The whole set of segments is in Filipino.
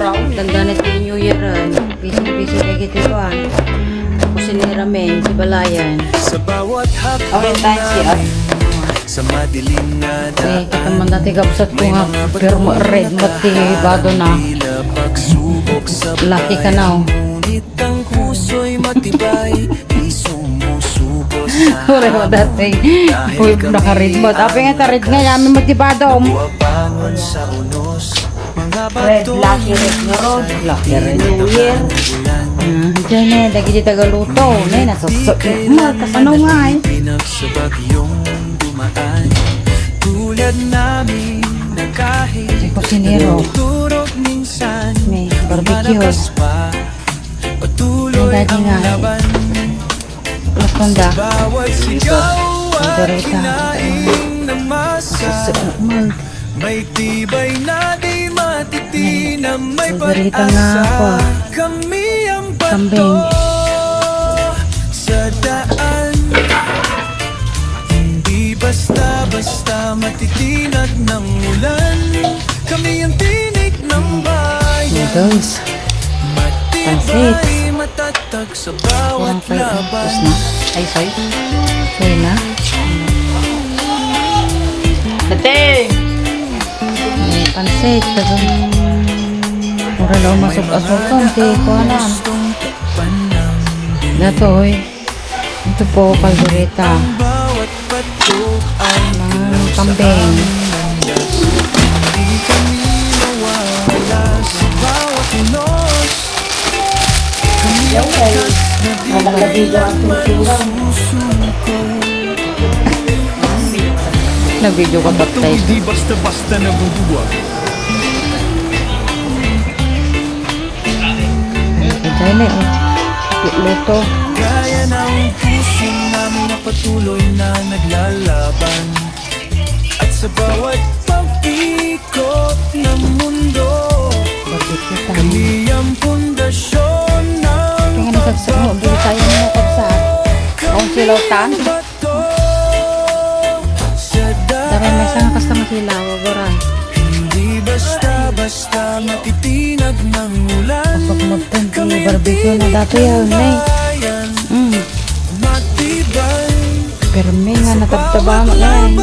Tagdanit ni New Year rin. Busy-busy na kitituan. Tapos siniramin, si Balayan. Okay, tayo siya. Sa madilim na Okay, kita man natin kapsat ko nga. Pero red motivado na. Lucky ka na oh. Ngunit ang puso'y matibay, di sumusuko sa Ure mo dati. Uy, naka-red mo. Tapi nga ta-red nga namin motivado. buwabangon sa unos. Mga Red, bato lucky red nga ron. Lucky red New Year. Diyan eh, lagi di tagaluto. Nay, nasusok. Kasano nga eh. pinagsabagyong dumaan. Tulad namin na kahit Si Kusinero. turog minsan May barbecue. malakas pa, patuloy Ang dati ang nga eh. laban. Lakanda. Bawat sigaw at Dorita. kinain na masa, may tibay na di matitinam, may Dorita nga ako. pag-asa. Kami ang Kambing. bato sa daan, hindi basta-basta matitinag ng ulan. Kami ang tinig ng bayan, Noodles. matibay, matatag sa bawat Kurang kayo. Tapos laban. na. Ay, sorry. Sorry na. Dating! May pansit. Mura lang masuk-asok konti. Kuhanan. Datoy. Ito po, kaldereta. Bawat patok ay Mga kambing. hindi kami mawawala sa bawat hinos. Kami ang lakas na di masusuko. Nag-video ka ba tayo? Hindi basta-basta nabubuwag. Kaya na eh. Luto. Gaya ng puso namin na patuloy na naglalaban. At sa bawat pag-ikot ng mundo, Barbecue tayo. kami ang pundasyon ng Kaya nasagsak mo. Bili tayo mo kapsat. Ang silotan. bato sa Dami may isang kasta masilaw. Goran. Hindi basta-basta matitinag ng ulan. Pasok mo ito. Barbecue na dati yun. Nay. Bayan, matibay, Pero may nga natabtaba mo na yan.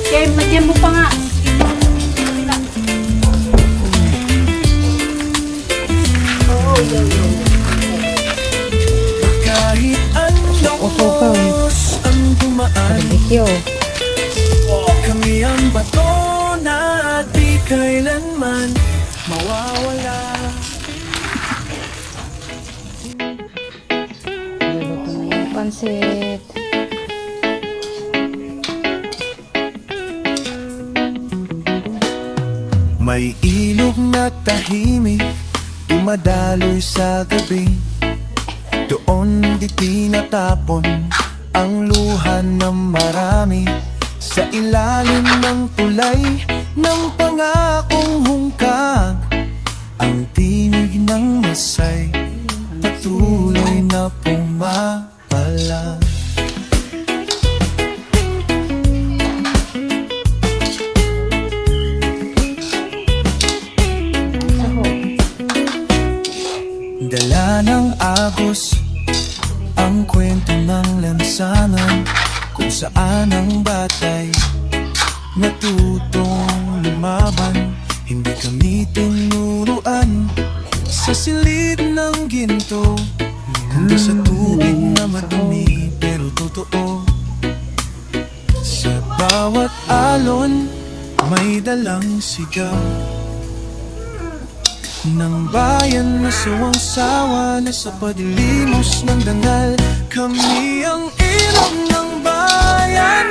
Kaya madyan mo pa nga. kahit anong Uso ka eh. oras ang dumaan. Barbecue. Kami ang bato na di kailanman mawawala. Luluto na yung pansit. May ilog na tahimik, dumadaloy sa gabi. Doon di tinatapon ang luha ng marami. Sa ilalim ng tulay ng pangakong hungkag, ang tinig ng masay patuloy na pumapalag. Dala ng agos ang kwento ng lansangan, kung saan ang batay natutong lumaban. Hindi kami tinuruan sa silid ng ginto, kundi sa tubig na madumi pero totoo. Sa bawat alon may dalang sigaw ng bayan na suwang-sawa na sa padilimos ng dangal. Kami ang ilog ng bayan,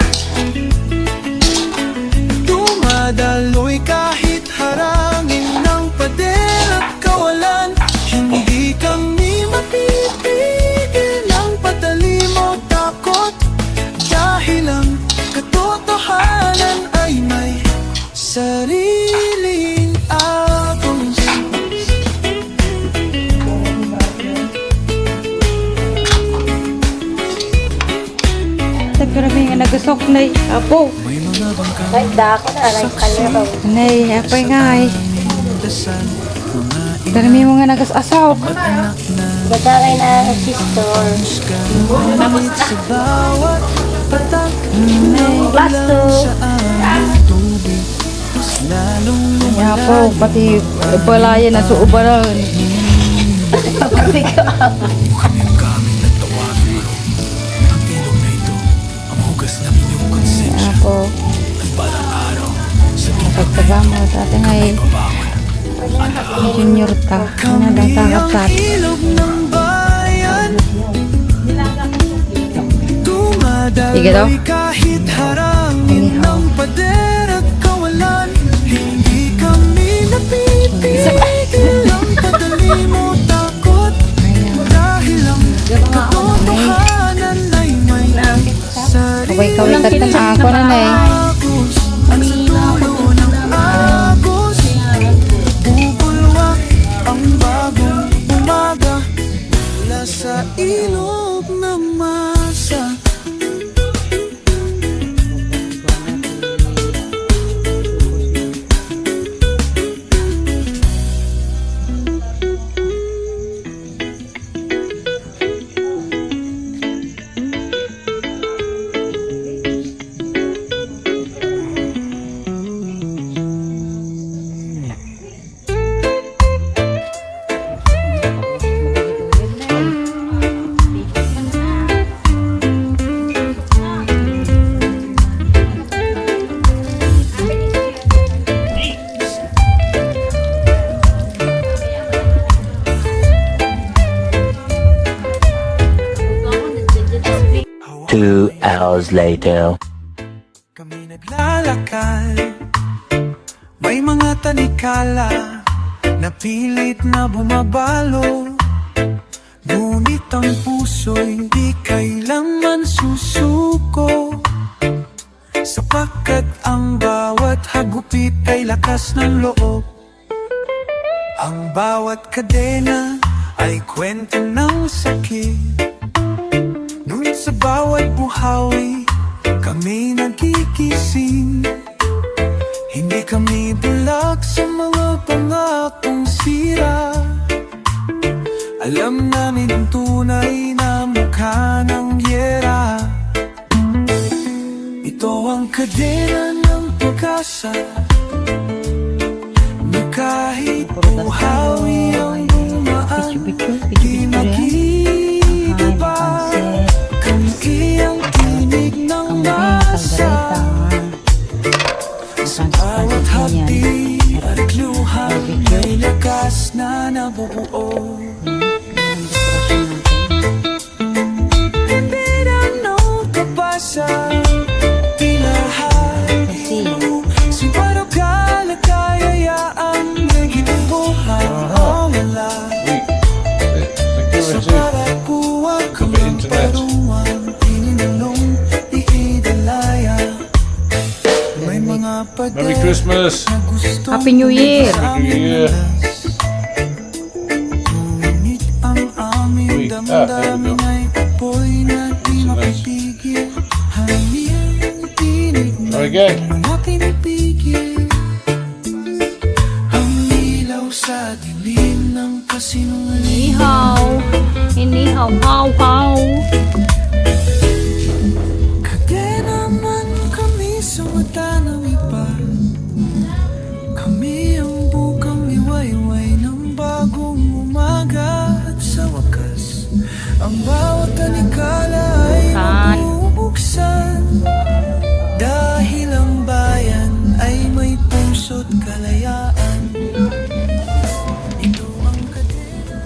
dumadaloy kahit harangin ng pader at kawalan. Hindi kami mapipigil ang patalim o takot, dahil ang katotohanan ay may sariling agos. Grabe nga nagasok na apo. May mga bangka Kahit dako na, like kalero. Nay, apay nga eh. dasal Dali may mga nagas-asaw. Batagay na sister. Ngunit sa bawat patak Last two. sa aming tubig, mas lalong Kaya po, pati balayan na suubaran. kaming nagtawagin. Ang ilog na ito, ang hugas ng inyong konsensya. Kaya po, Ang balang araw, sa pagtaga mo, dati ngay, junior ta. Ano lang tangkap sa atin. ilog ng bayan, Sige daw. dumadaloy kahit harangin ng pader at kawalan. Hindi kami napitigil ang padali mo takot, dahil ang katotohanan ay may Kaway sarili. tatan ako na na eh. Agos, at sa dulo ng agos, bubulwak ang bagong umaga mula sa ilog na masa. Two hours later. Kami naglalakad, may mga tanikala na pilit na bumabalo. Ngunit ang puso'y di kailanman susuko, sapagkat ang bawat hagupit ay lakas ng loob. Ang bawat kadena ay kwento ng sakit, ngunit sa bawat buhawi kami nagigising. Hindi kami bulag sa mga pangakong sira. Alam namin ang tunay na mukha ng yera. Ito ang kadena ng pag-asa, na kahit buhawi ang dumaan, di mag-iiba. Kamki ang tinig ng masa, sa bawat hapdi at luha may lakas na nabubuo. Pinanaw ka pa sa pinahagi mo, si paano ka nagkayayaang naging buhay o wala. Sa parakuha ka ng paruwang pininulong iidalaya. May mga pader Merry Christmas. na gusto Happy New Year. Happy New Year. ngunit ang aming Uy, damdamin there ay apoy na di Nice. mapipigil. Hangin tinig na Very good. mga pinipigil. Ang ilaw sa dilim ng kasinungaling. Inihaw. Inihaw. Haw, haw. Kadena man kami sa mata ng iba, kami ang bukang iwayway ng bagong umaga. At sa wakas, ang bawat tanikala ay Kan. mabubuksan, dahil ang bayan ay may puso't kalayaan. Ito ang kadena.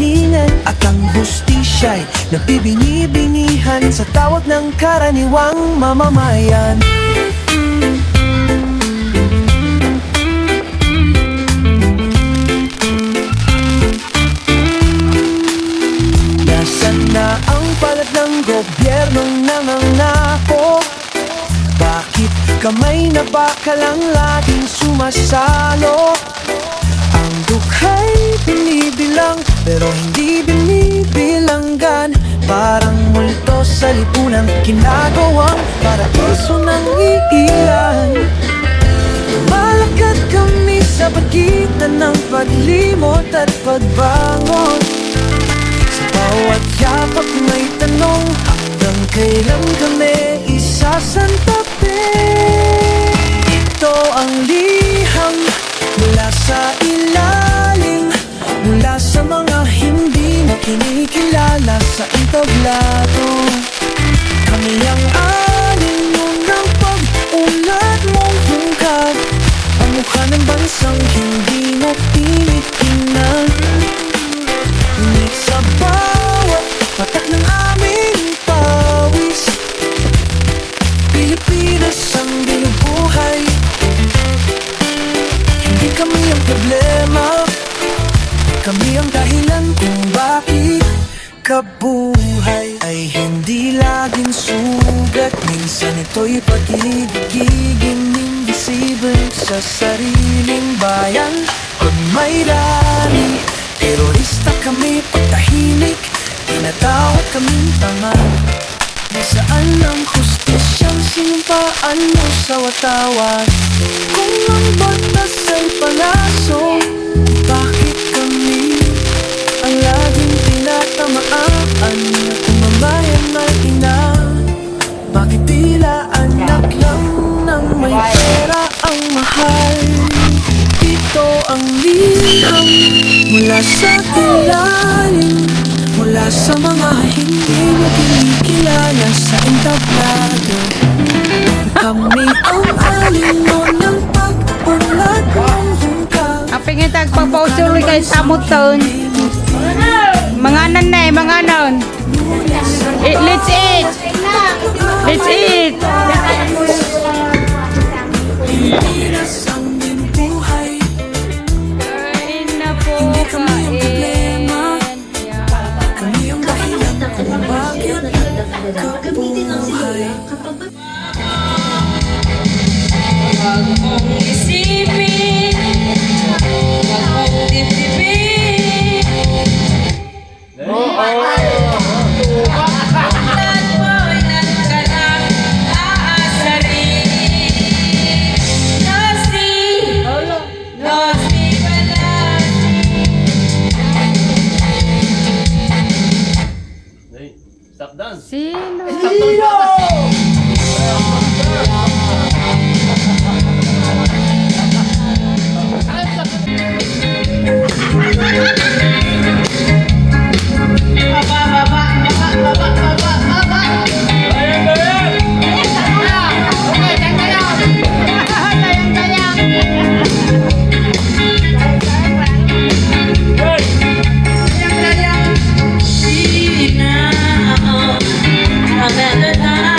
kagalingan at ang hustisya'y nabibini-binihan sa tawag ng karaniwang mamamayan. Nasaan na ang palad ng gobyernong nangangako? Bakit kamay na bakalang laging sumasalo? Ang dukha'y binibilang pero hindi binibilanggan. Parang multo sa lipunang ginagawang paraiso ng iilan. Malakad kami sa pagitan ng paglimot at pagbangon. Sa bawat yapak may tanong, hanggang kailan kami isasantapin? Ito ang liham mula sa ilalim, mula sa mga hindi na kinikilala sa entablado. Kami ang alin ng pag-unlad mong hungkag, ang mukha ng bansang hindi mo tinitingnan. Ngunit sa bawat patak ng aming pawis, Pilipinas ang binubuhay. Hindi kami ang problema, kami ang dahilan kung bakit kabuhay ay hindi laging sugat. Minsan ito'y pag-ibigin invisible sa sariling bayan. Pag may rally, terorista kami. Pag tahimik, tinatawag kaming tanga. Nasaan ang hustisyang sinumpaan mo sa watawan? Kung ang batas ay palaso, bakit kami ang laging tinatamaan? Kung mamayan na ina, bakit tila anak lang ng may pera ang mahal? Ito ang liham mula sa ilalim, mula sa mga hindi mo kinikilala sa entablado. Kami ang alino ng pag-unlad mong hungkag. Aping itag pagpausuli kay samuton. Mga nanay, mga non. Let's eat. Let's eat. Pilipinas ang binubuhay. Kain na po, Hindi kami ang problema, kain. kami ang dahilan kung bakit kabuhay. Huwag mong isipin, huwag mong dibdibin. At mo'y nagkalang aasarin. Nosy pala. Sino? Sina,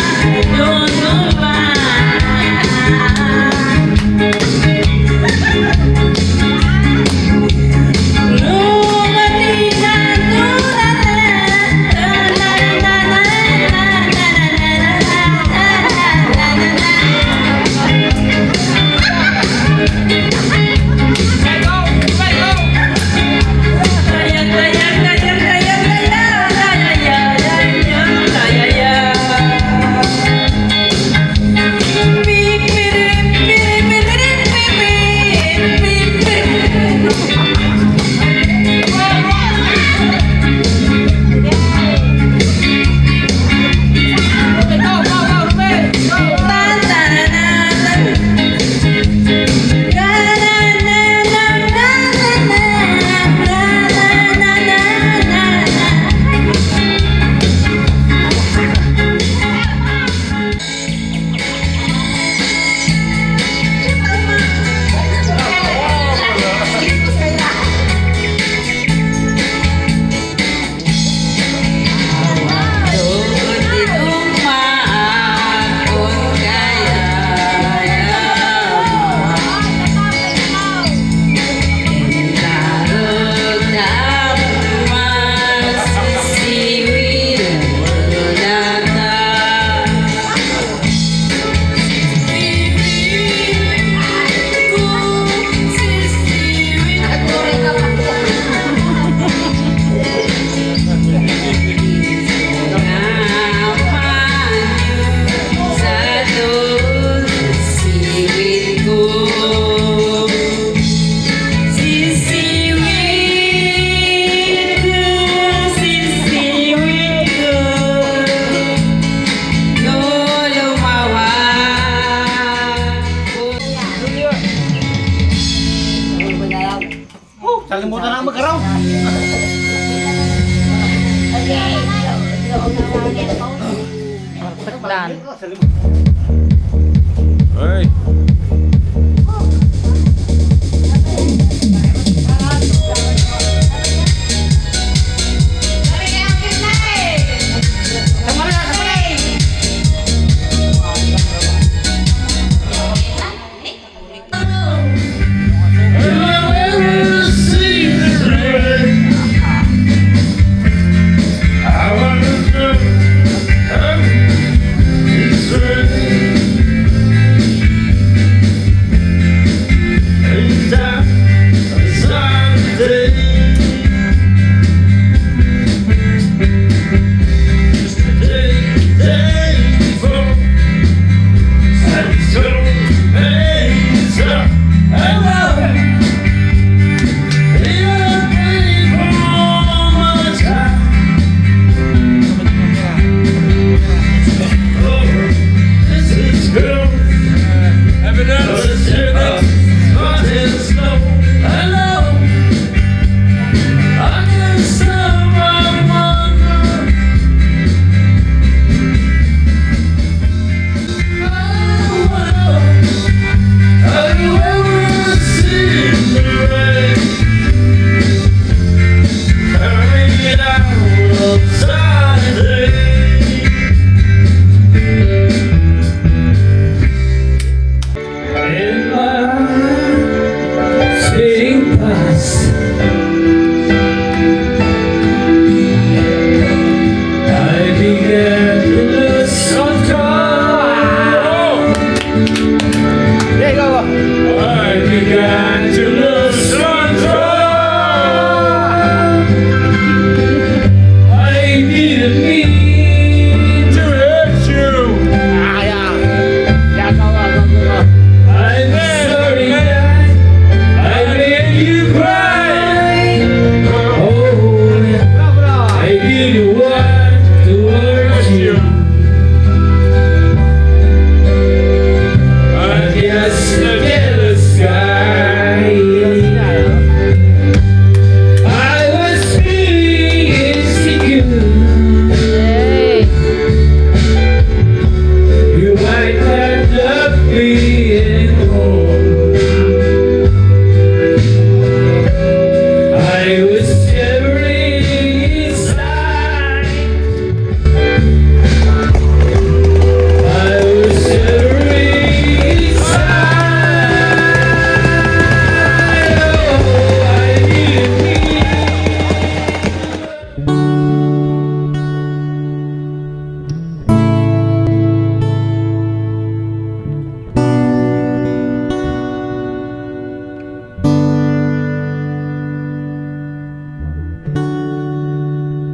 Paglan. Hey.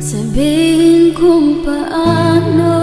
Sabihin kung paano